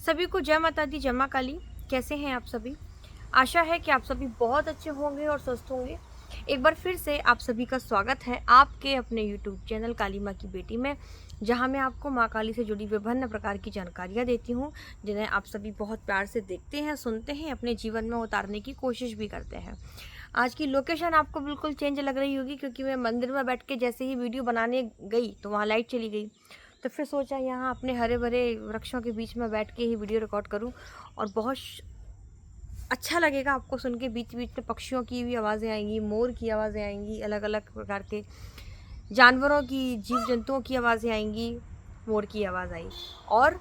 सभी को जय माता दी, जय माँ काली। कैसे हैं आप सभी? आशा है कि आप सभी बहुत अच्छे होंगे और स्वस्थ होंगे। एक बार फिर से आप सभी का स्वागत है आपके अपने यूट्यूब चैनल काली माँ की बेटी में, जहाँ मैं आपको माँ काली से जुड़ी विभिन्न प्रकार की जानकारियाँ देती हूँ, जिन्हें आप सभी बहुत प्यार से देखते हैं, सुनते हैं, अपने जीवन में उतारने की कोशिश भी करते हैं। आज की लोकेशन आपको बिल्कुल चेंज लग रही होगी, क्योंकि मैं मंदिर में बैठ के जैसे ही वीडियो बनाने गई तो वहाँ लाइट चली गई। तो फिर सोचा यहाँ अपने हरे भरे वृक्षों के बीच में बैठ के ही वीडियो रिकॉर्ड करूँ, और बहुत अच्छा लगेगा आपको सुन के। बीच बीच में पक्षियों की भी आवाज़ें आएंगी, मोर की आवाज़ें आएंगी, अलग अलग प्रकार के जानवरों की, जीव जंतुओं की आवाज़ें आएंगी। मोर की आवाज़ आई और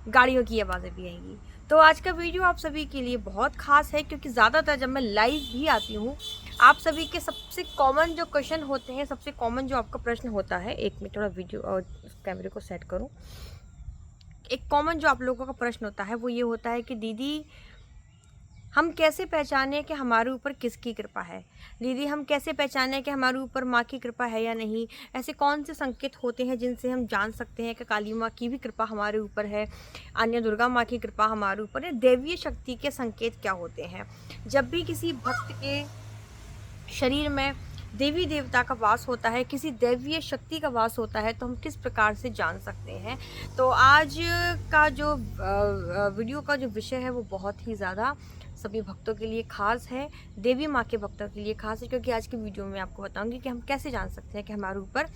गाड़ियों की आवाज़ें भी आएंगी। तो आज का वीडियो आप सभी के लिए बहुत खास है, क्योंकि ज़्यादातर जब मैं लाइव भी आती हूँ, आप सभी के सबसे कॉमन जो क्वेश्चन होते हैं, सबसे कॉमन जो आपका प्रश्न होता है, एक मिनट थोड़ा वीडियो और कैमरे को सेट करूँ। एक कॉमन जो आप लोगों का प्रश्न होता है वो ये होता है कि दीदी, हम कैसे पहचाने कि हमारे ऊपर किसकी कृपा है? दीदी, हम कैसे पहचाने कि हमारे ऊपर माँ की कृपा है या नहीं? ऐसे कौन से संकेत होते हैं जिनसे हम जान सकते हैं कि काली माँ की भी कृपा हमारे ऊपर है, अन्य दुर्गा माँ की कृपा हमारे ऊपर है? देवीय शक्ति के संकेत क्या होते हैं? जब भी किसी भक्त के शरीर में देवी देवता का वास होता है, किसी दैवीय शक्ति का वास होता है, तो हम किस प्रकार से जान सकते हैं? तो आज का जो वीडियो का जो विषय है वो बहुत ही ज़्यादा सभी भक्तों के लिए खास है, देवी माँ के भक्तों के लिए खास है, क्योंकि आज की वीडियो में आपको बताऊंगी कि हम कैसे जान सकते हैं कि हमारे ऊपर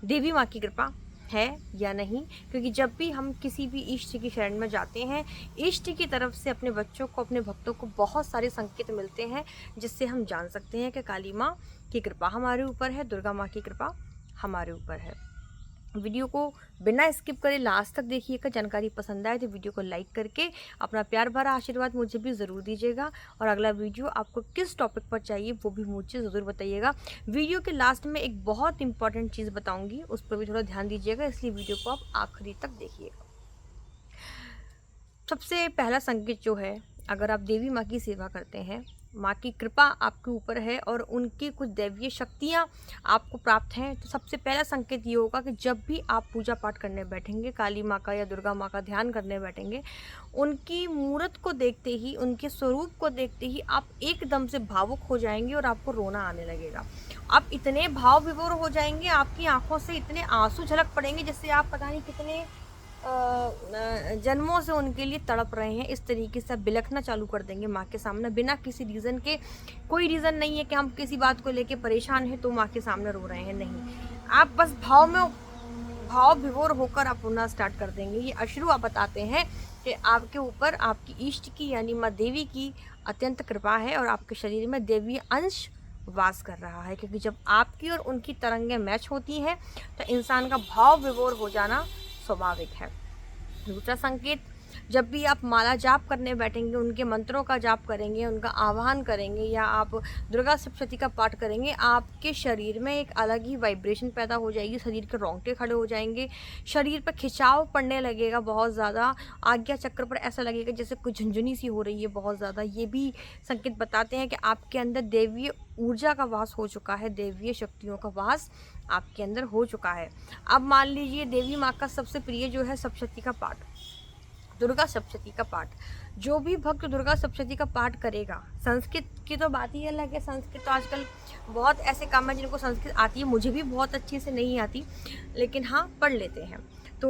देवी माँ की कृपा है या नहीं। क्योंकि जब भी हम किसी भी इष्ट की शरण में जाते हैं, इष्ट की तरफ से अपने बच्चों को, अपने भक्तों को बहुत सारे संकेत मिलते हैं, जिससे हम जान सकते हैं कि काली माँ की कृपा हमारे ऊपर है, दुर्गा माँ की कृपा हमारे ऊपर है। वीडियो को बिना स्किप करे लास्ट तक देखिएगा। जानकारी पसंद आए तो वीडियो को लाइक करके अपना प्यार भरा आशीर्वाद मुझे भी ज़रूर दीजिएगा, और अगला वीडियो आपको किस टॉपिक पर चाहिए वो भी मुझे ज़रूर बताइएगा। वीडियो के लास्ट में एक बहुत इंपॉर्टेंट चीज़ बताऊंगी, उस पर भी थोड़ा ध्यान दीजिएगा, इसलिए वीडियो को आप आखिरी तक देखिएगा। सबसे पहला संकेत जो है, अगर आप देवी माँ की सेवा करते हैं, माँ की कृपा आपके ऊपर है और उनकी कुछ दैवीय शक्तियाँ आपको प्राप्त हैं, तो सबसे पहला संकेत ये होगा कि जब भी आप पूजा पाठ करने बैठेंगे, काली माँ का या दुर्गा माँ का ध्यान करने बैठेंगे, उनकी मूर्त को देखते ही, उनके स्वरूप को देखते ही आप एकदम से भावुक हो जाएंगे और आपको रोना आने लगेगा। आप इतने भाव विभोर हो जाएंगे, आपकी आंखों से इतने आंसू झलक पड़ेंगे जैसे आप पता नहीं कितने जन्मों से उनके लिए तड़प रहे हैं। इस तरीके से बिलखना चालू कर देंगे माँ के सामने, बिना किसी रीज़न के। कोई रीज़न नहीं है कि हम किसी बात को लेके परेशान हैं तो माँ के सामने रो रहे हैं, नहीं। आप बस भाव विभोर होकर आप रोना स्टार्ट कर देंगे। ये अश्रु आप बताते हैं कि आपके ऊपर आपकी इष्ट की यानी माँ देवी की अत्यंत कृपा है और आपके शरीर में देवी अंश वास कर रहा है। क्योंकि जब आपकी और उनकी तरंगें मैच होती हैं तो इंसान का भाव विभोर हो जाना स्वाभाविक है। दूसरा संकेत, जब भी आप माला जाप करने बैठेंगे, उनके मंत्रों का जाप करेंगे, उनका आह्वान करेंगे, या आप दुर्गा सप्तशती का पाठ करेंगे, आपके शरीर में एक अलग ही वाइब्रेशन पैदा हो जाएगी, शरीर के रोंगटे खड़े हो जाएंगे, शरीर पर खिंचाव पड़ने लगेगा बहुत ज़्यादा, आज्ञा चक्र पर ऐसा लगेगा जैसे कुछ झुंझुनी सी हो रही है बहुत ज़्यादा। ये भी संकेत बताते हैं कि आपके अंदर देवीय ऊर्जा का वास हो चुका है, देवीय शक्तियों का वास आपके अंदर हो चुका है। अब मान लीजिए देवी माँ का सबसे प्रिय जो है सप्तशती का पाठ, दुर्गा सप्तशती का पाठ। जो भी भक्त दुर्गा सप्तशती का पाठ करेगा, संस्कृत की तो बात ही अलग है। संस्कृत तो आजकल बहुत ऐसे काम है जिनको संस्कृत आती है, मुझे भी बहुत अच्छे से नहीं आती, लेकिन हाँ पढ़ लेते हैं। तो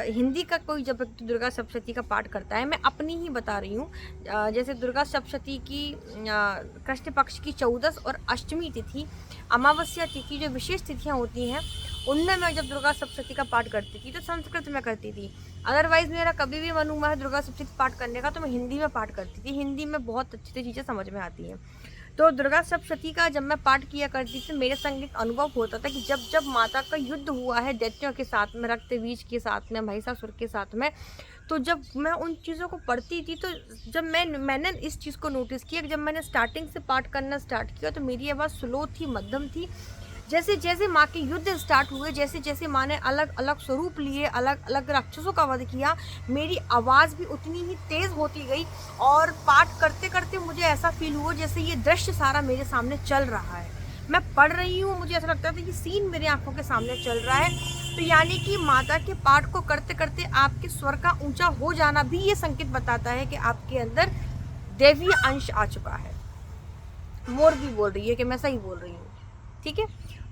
हिंदी का कोई जब व्यक्ति दुर्गा सप्तशती का पाठ करता है, मैं अपनी ही बता रही हूँ, जैसे दुर्गा सप्तशती की कृष्ण पक्ष की 14 और अष्टमी तिथि, अमावस्या तिथि, जो विशेष तिथियाँ होती हैं, उनमें मैं जब दुर्गा सप्तशती का पाठ करती थी तो संस्कृत में करती थी। अदरवाइज़ मेरा कभी भी मन हुआ है दुर्गा सप्तशती पाठ करने का तो मैं हिंदी में पाठ करती थी। हिंदी में बहुत अच्छी अच्छी चीज़ें समझ में आती हैं। तो दुर्गा सप्तशती का जब मैं पाठ किया करती थी, मेरे संग एक अनुभव होता था कि जब जब माता का युद्ध हुआ है दैत्यों के साथ में, रक्तबीज के साथ में, महिषासुर के साथ में, तो जब मैं उन चीज़ों को पढ़ती थी, तो जब मैंने इस चीज़ को नोटिस किया कि जब मैंने स्टार्टिंग से पाठ करना स्टार्ट किया तो मेरी आवाज़ स्लो थी, मध्यम थी। जैसे जैसे माँ के युद्ध स्टार्ट हुए, जैसे जैसे माँ ने अलग अलग स्वरूप लिए, अलग अलग राक्षसों का वध किया, मेरी आवाज़ भी उतनी ही तेज़ होती गई। और पाठ करते करते मुझे ऐसा फील हुआ जैसे ये दृश्य सारा मेरे सामने चल रहा है। मैं पढ़ रही हूँ, मुझे ऐसा लगता था कि सीन मेरे आंखों के सामने चल रहा है। तो यानी कि माता के पाठ को करते करते आपके स्वर का ऊंचा हो जाना भी ये संकेत बताता है कि आपके अंदर दैवीय अंश आ चुका है। मोर भी बोल रही है कि मैं सही बोल रही हूँ, ठीक है।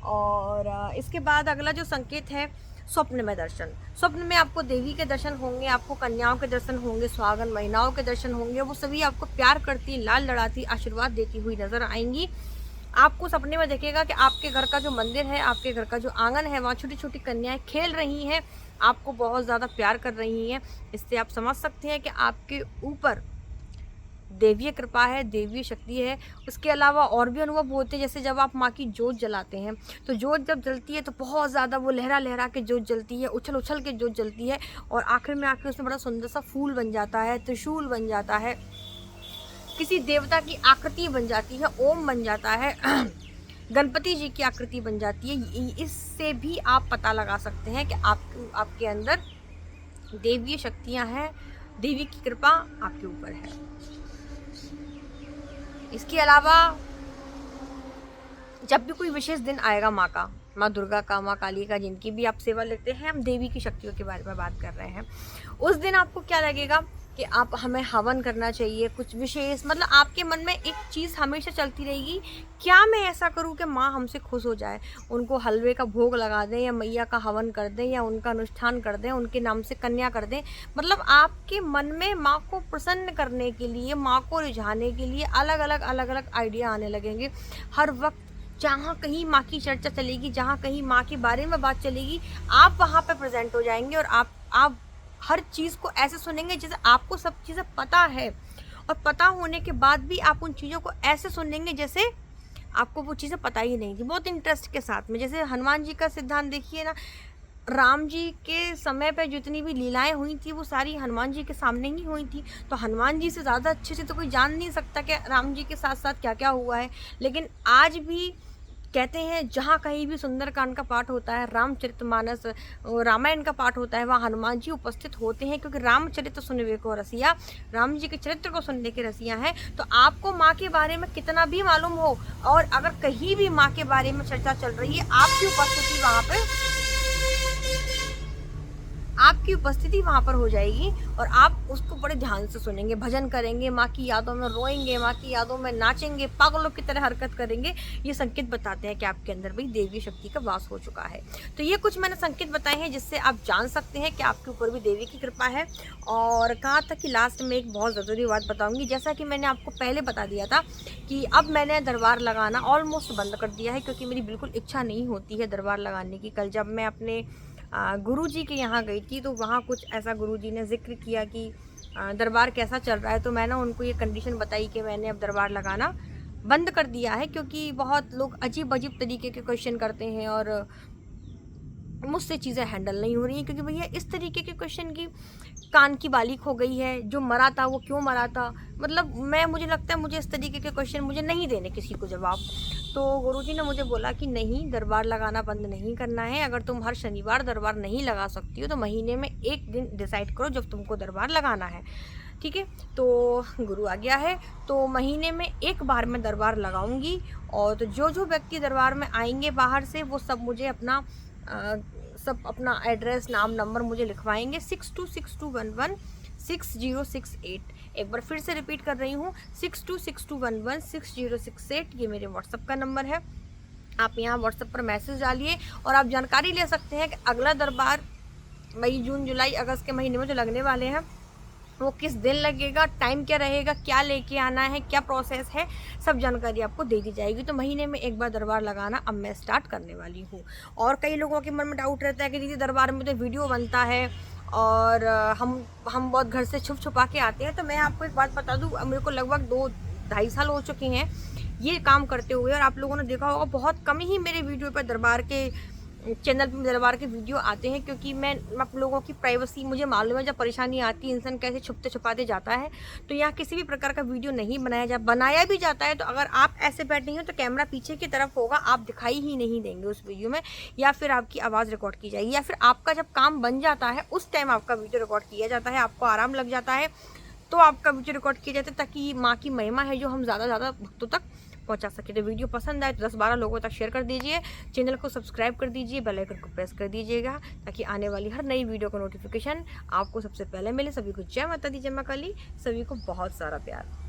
और इसके बाद अगला जो संकेत है, स्वप्न में दर्शन। स्वप्न में आपको देवी के दर्शन होंगे, आपको कन्याओं के दर्शन होंगे, सुहागन महिलाओं के दर्शन होंगे। वो सभी आपको प्यार करती, लाल लड़ाती, आशीर्वाद देती हुई नजर आएंगी। आपको सपने में देखेगा कि आपके घर का जो मंदिर है, आपके घर का जो आंगन है, वहाँ छोटी छोटी कन्याएं खेल रही हैं, आपको बहुत ज़्यादा प्यार कर रही हैं। इससे आप समझ सकते हैं कि आपके ऊपर देवीय कृपा है, देवीय शक्ति है। उसके अलावा और भी अनुभव होते हैं, जैसे जब आप माँ की जोत जलाते हैं तो जोत जब जलती है तो बहुत ज़्यादा वो लहरा लहरा के जोत जलती है, उछल उछल के जोत जलती है, और आखिर में आके उसमें बड़ा सुंदर सा फूल बन जाता है, त्रिशूल बन जाता है, किसी देवता की आकृति बन जाती है, ओम बन जाता है, गणपति जी की आकृति बन जाती है। इससे भी आप पता लगा सकते हैं कि आपके अंदर देवीय शक्तियाँ हैं, देवी की कृपा आपके ऊपर है। इसके अलावा जब भी कोई विशेष दिन आएगा माँ का, माँ दुर्गा का, माँ काली का, जिनकी भी आप सेवा लेते हैं, हम देवी की शक्तियों के बारे में बात कर रहे हैं, उस दिन आपको क्या लगेगा कि आप हमें हवन करना चाहिए, कुछ विशेष, मतलब आपके मन में एक चीज़ हमेशा चलती रहेगी, क्या मैं ऐसा करूं कि माँ हमसे खुश हो जाए, उनको हलवे का भोग लगा दें, या मैया का हवन कर दें, या उनका अनुष्ठान कर दें, उनके नाम से कन्या कर दें। मतलब आपके मन में माँ को प्रसन्न करने के लिए, माँ को रिझाने के लिए अलग अलग आइडिया आने लगेंगे। हर वक्त जहाँ कहीं माँ की चर्चा चलेगी, जहाँ कहीं माँ के बारे में बात चलेगी, आप वहाँ पे प्रेजेंट हो जाएंगे, और आप हर चीज़ को ऐसे सुनेंगे जैसे आपको सब चीज़ें पता है, और पता होने के बाद भी आप उन चीज़ों को ऐसे सुनेंगे जैसे आपको वो चीज़ें पता ही नहीं थी, बहुत इंटरेस्ट के साथ में। जैसे हनुमान जी का सिद्धांत देखिए ना, राम जी के समय पे जितनी भी लीलाएं हुई थी वो सारी हनुमान जी के सामने ही हुई थी। तो हनुमान जी से ज़्यादा अच्छे से तो कोई जान नहीं सकता कि राम जी के साथ साथ क्या क्या हुआ है। लेकिन आज भी कहते हैं जहाँ कहीं भी सुंदरकांड का पाठ होता है, रामचरितमानस, रामायण का पाठ होता है, वहाँ हनुमान जी उपस्थित होते हैं, क्योंकि रामचरित सुनने को रसिया, राम जी के चरित्र को सुनने के रसिया हैं। तो आपको माँ के बारे में कितना भी मालूम हो, और अगर कहीं भी माँ के बारे में चर्चा चल रही है, आपकी उपस्थिति वहाँ पर हो जाएगी, और आप उसको बड़े ध्यान से सुनेंगे, भजन करेंगे, माँ की यादों में रोएंगे, माँ की यादों में नाचेंगे, पागलों की तरह हरकत करेंगे। ये संकेत बताते हैं कि आपके अंदर भी देवी शक्ति का वास हो चुका है। तो ये कुछ मैंने संकेत बताए हैं जिससे आप जान सकते हैं कि आपके ऊपर भी देवी की कृपा है। और कहाँ तक कि लास्ट में एक बहुत ज़रूरी बात बताऊँगी, जैसा कि मैंने आपको पहले बता दिया था कि अब मैंने दरबार लगाना ऑलमोस्ट बंद कर दिया है, क्योंकि मेरी बिल्कुल इच्छा नहीं होती है दरबार लगाने की। कल जब मैं अपने गुरुजी के यहाँ गई थी तो वहाँ कुछ ऐसा गुरुजी ने जिक्र किया कि दरबार कैसा चल रहा है, तो मैंने उनको ये कंडीशन बताई कि मैंने अब दरबार लगाना बंद कर दिया है, क्योंकि बहुत लोग अजीब अजीब तरीके के क्वेश्चन करते हैं और मुझसे चीज़ें हैंडल नहीं हो रही हैं। क्योंकि भैया इस तरीके के क्वेश्चन की कान की बाली खो गई है, जो मरा था वो क्यों मरा था, मतलब मुझे लगता है मुझे इस तरीके के क्वेश्चन मुझे नहीं देने किसी को जवाब। तो गुरुजी ने मुझे बोला कि नहीं, दरबार लगाना बंद नहीं करना है। अगर तुम हर शनिवार दरबार नहीं लगा सकती हो तो महीने में एक दिन डिसाइड करो जब तुमको दरबार लगाना है, ठीक है। तो गुरु आ गया है, तो महीने में एक बार मैं दरबार लगाऊंगी। और तो जो व्यक्ति दरबार में आएंगे बाहर से, वो सब मुझे अपना एड्रेस, नाम, नंबर मुझे लिखवाएंगे। 6262116068। एक बार फिर से रिपीट कर रही हूँ, 6262116068। ये मेरे व्हाट्सएप का नंबर है। आप यहाँ व्हाट्सएप पर मैसेज डालिए और आप जानकारी ले सकते हैं कि अगला दरबार मई, जून, जुलाई, अगस्त के महीने में जो लगने वाले हैं वो किस दिन लगेगा, टाइम क्या रहेगा, क्या लेके आना है, क्या प्रोसेस है, सब जानकारी आपको दे दी जाएगी। तो महीने में एक बार दरबार लगाना अब मैं स्टार्ट करने वाली हूँ। और कई लोगों के मन में डाउट रहता है कि दीदी दरबार में तो वीडियो बनता है और हम बहुत घर से छुपा के आते हैं। तो मैं आपको एक बात बता दूँ, मेरे को लगभग 2-2.5 साल हो चुके हैं ये काम करते हुए, और आप लोगों ने देखा होगा बहुत कम ही मेरे वीडियो पर दरबार के चैनल पे दरबार के वीडियो आते हैं, क्योंकि मैं आप लोगों की प्राइवेसी, मुझे मालूम है जब परेशानी आती है इंसान कैसे छुपते छुपाते जाता है। तो यहाँ किसी भी प्रकार का वीडियो नहीं बनाया भी जाता है तो अगर आप ऐसे बैठे हैं तो कैमरा पीछे की तरफ होगा, आप दिखाई ही नहीं देंगे उस वीडियो में, या फिर आपकी आवाज़ रिकॉर्ड की जाएगी, या फिर आपका जब काम बन जाता है उस टाइम आपका वीडियो रिकॉर्ड किया जाता है, आपको आराम लग जाता है तो आपका वीडियो रिकॉर्ड किया जाता है, ताकि माँ की महिमा है जो हम ज़्यादा भक्तों तक पहुंचा सके। तो वीडियो पसंद आए तो 10-12 लोगों तक शेयर कर दीजिए, चैनल को सब्सक्राइब कर दीजिए, बेल आइकन को प्रेस कर दीजिएगा ताकि आने वाली हर नई वीडियो का नोटिफिकेशन आपको सबसे पहले मिले। सभी को जय माता दी, जय मां काली, सभी को बहुत सारा प्यार।